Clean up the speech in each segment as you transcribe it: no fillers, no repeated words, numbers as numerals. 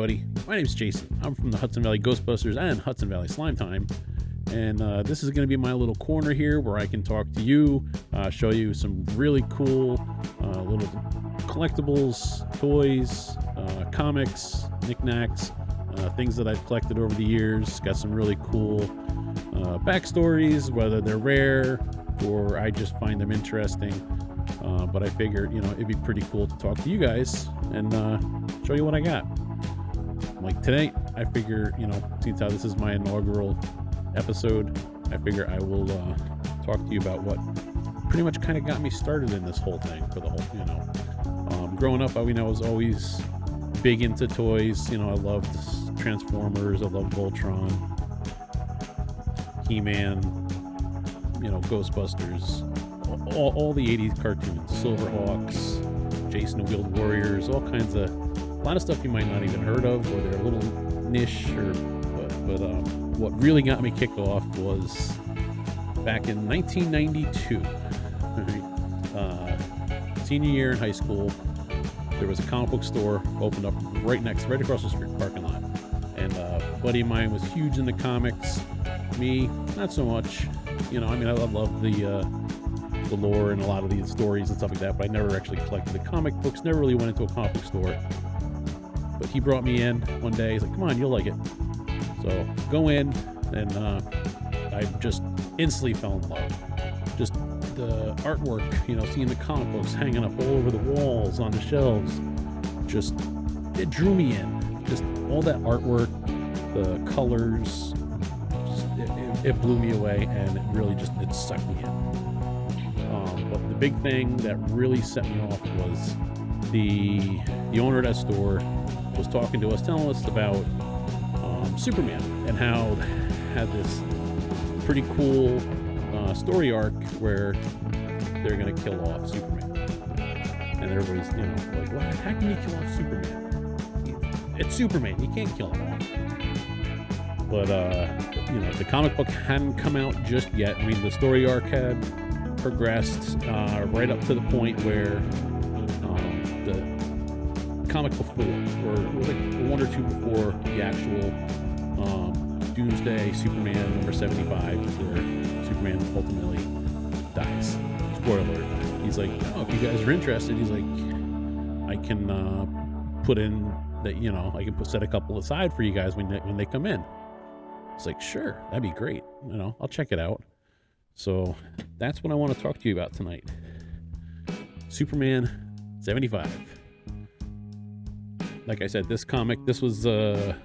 everybody. My name's Jason. I'm from the Hudson Valley Ghostbusters and Hudson Valley Slime Time. And this is going to be my little corner here where I can talk to you, show you some really cool little collectibles, toys, comics, knickknacks, things that I've collected over the years. Got some really cool backstories, whether they're rare or I just find them interesting. But I figured, it'd be pretty cool to talk to you guys and show you what I got. Like today, I figure, since how this is my inaugural episode, I figure I will talk to you about what pretty much kind of got me started in this whole thing for the whole, growing up, I was always big into toys. I loved Transformers, I loved Voltron, He-Man, Ghostbusters, all the 80s cartoons, Silverhawks, Jason the Wheeled Warriors, all kinds of, a lot of stuff you might not even heard of, or they're a little niche, but what really got me kicked off was back in 1992, senior year in high school. There was a comic book store opened up right across the street parking lot, and a buddy of mine was huge into comics. Me, not so much. I love the lore and a lot of the stories and stuff like that, but I never actually collected the comic books, never really went into a comic book store. But he brought me in one day. He's like, come on, you'll like it. So go in, and I just instantly fell in love. Just the artwork, seeing the comic books hanging up all over the walls, on the shelves, it drew me in. Just all that artwork, the colors, it blew me away, and it sucked me in. But the big thing that really set me off was the owner of that store was talking to us, telling us about Superman and how it had this pretty cool story arc where they're going to kill off Superman. And everybody's, like, what? How can you kill off Superman? It's Superman. You can't kill him off. But, the comic book hadn't come out just yet. The story arc had progressed right up to the point where the comic before, or like one or two before the actual Doomsday Superman number 75, where Superman ultimately dies. Spoiler alert. He's like, if you guys are interested, he's like, I can put in that, I can set a couple aside for you guys when they come in. It's like, sure, that'd be great. I'll check it out. So that's what I want to talk to you about tonight. Superman 75. Like I said, this was a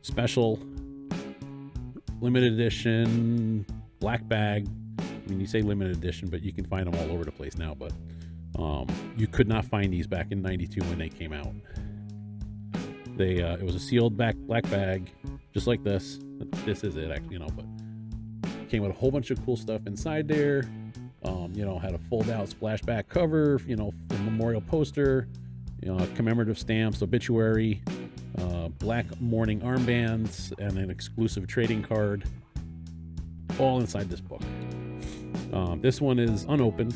special limited edition black bag. You say limited edition, but you can find them all over the place now. But you could not find these back in '92 when they came out. It was a sealed black bag, just like this. This is it, actually, but it came with a whole bunch of cool stuff inside there. Had a fold-out splashback cover, a memorial poster, commemorative stamps, obituary, black mourning armbands, and an exclusive trading card, all inside this book. This one is unopened.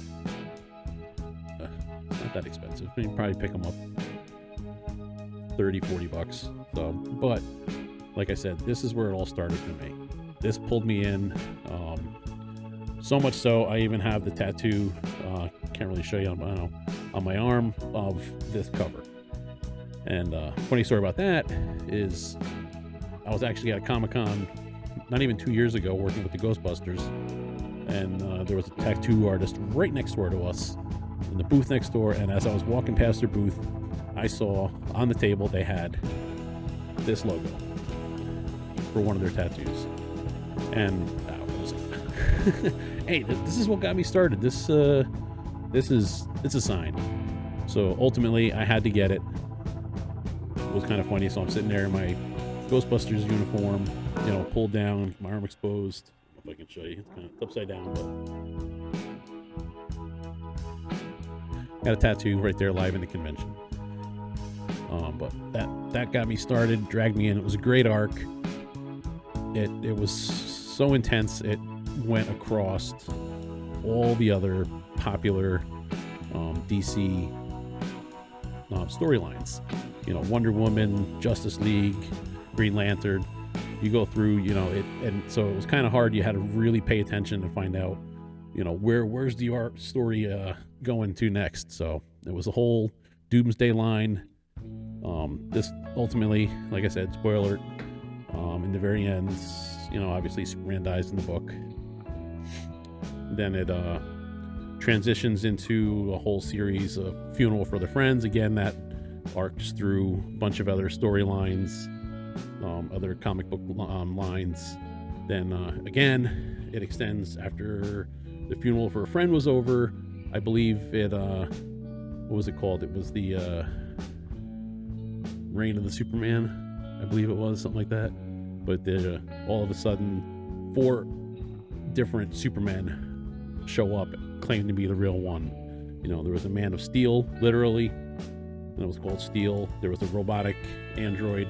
Not that expensive. You can probably pick them up $30-$40. So, but like I said, this is where it all started for me. This pulled me in. So much so, I even have the tattoo. Can't really show you on my arm of this cover. And funny story about that is, I was actually at a Comic-Con not even 2 years ago working with the Ghostbusters, and there was a tattoo artist right next door to us in the booth next door. And as I was walking past their booth, I saw on the table they had this logo for one of their tattoos, and that was hey, this is what got me started. It's a sign. So ultimately, I had to get it. It was kind of funny. So I'm sitting there in my Ghostbusters uniform, pulled down, my arm exposed. I don't know if I can show you. It's kind of upside down, but got a tattoo right there live in the convention. But that got me started, dragged me in. It was a great arc. It was so intense. It went across all the other popular DC storylines. Wonder Woman, Justice League, Green Lantern. You go through, it, and so it was kind of hard. You had to really pay attention to find out, where's the art story going to next. So it was a whole Doomsday line. This ultimately, like I said, spoiler, in the very end, obviously Superman dies in the book. Then it transitions into a whole series of Funeral for the Friends. Again, that arcs through a bunch of other storylines, other comic book lines. Then again, it extends after the Funeral for a Friend was over. I believe it, what was it called? It was the Reign of the Superman, I believe it was, something like that. But all of a sudden, 4 different Supermen show up, claim to be the real one. There was a Man of Steel, literally, and it was called Steel. There was a robotic android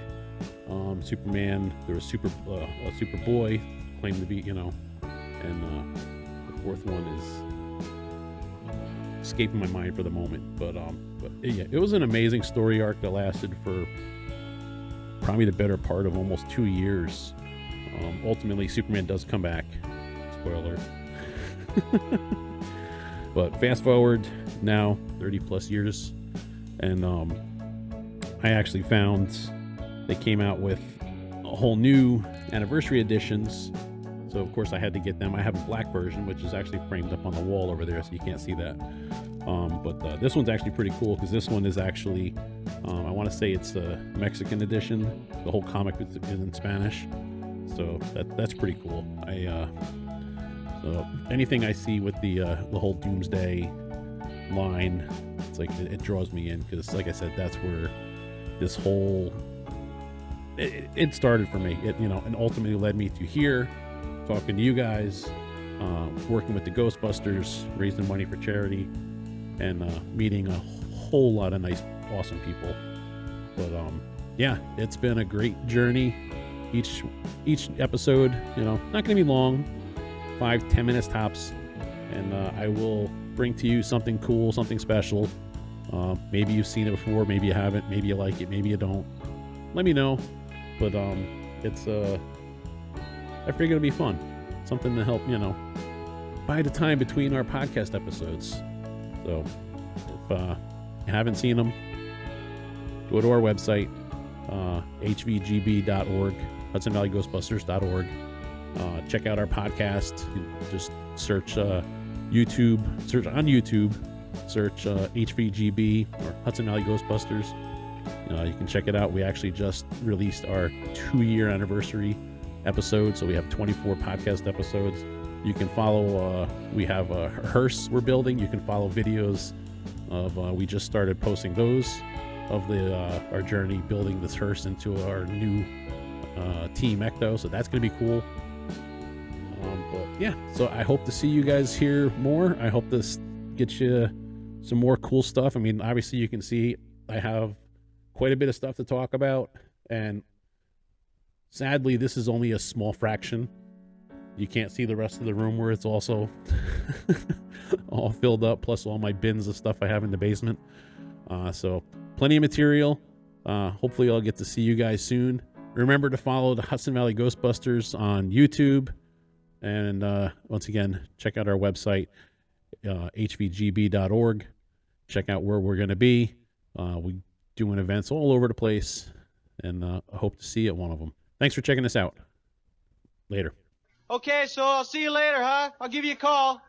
Superman. There was a Superboy, claimed to be, and the 4th one is escaping my mind for the moment. But yeah, it was an amazing story arc that lasted for probably the better part of almost 2 years. Ultimately, Superman does come back. Spoiler. But fast forward now 30 plus years, and I actually found they came out with a whole new anniversary editions. So of course I had to get them. I have a black version, which is actually framed up on the wall over there, so you can't see that. But this one's actually pretty cool, because this one is actually, I want to say it's a Mexican edition. The whole comic is in Spanish, so that's pretty cool. So anything I see with the whole Doomsday line, it's like it draws me in, because like I said, that's where this whole it started for me. It and ultimately led me to here, talking to you guys, working with the Ghostbusters, raising money for charity, and meeting a whole lot of nice, awesome people. But yeah, it's been a great journey. Each episode, not going to be long, 5-10 minutes tops, and I will bring to you something cool, something special. Maybe you've seen it before, maybe you haven't, maybe you like it, maybe you don't. Let me know. But it's I figure it'll be fun, something to help buy the time between our podcast episodes. So if you haven't seen them, go to our website, hvgb.org, hudsonvalleyghostbusters.org. Check out our podcast. Just search YouTube, search on YouTube, search HVGB or Hudson Valley Ghostbusters. You can check it out. We actually just released our 2-year anniversary episode, so we have 24 podcast episodes. You can follow, we have a hearse we're building. You can follow videos of, we just started posting those, of our journey building this hearse into our new Team Ecto, so that's going to be cool. But yeah, so I hope to see you guys here more. I hope this gets you some more cool stuff. I mean, obviously you can see I have quite a bit of stuff to talk about, and sadly this is only a small fraction. You can't see the rest of the room where it's also all filled up, plus all my bins of stuff I have in the basement. So plenty of material. Hopefully I'll get to see you guys soon. Remember to follow the Hudson Valley Ghostbusters on YouTube. And once again, check out our website, hvgb.org. Check out where we're going to be. We doing events all over the place, and I hope to see you at one of them. Thanks for checking us out. Later. Okay, so I'll see you later, huh? I'll give you a call.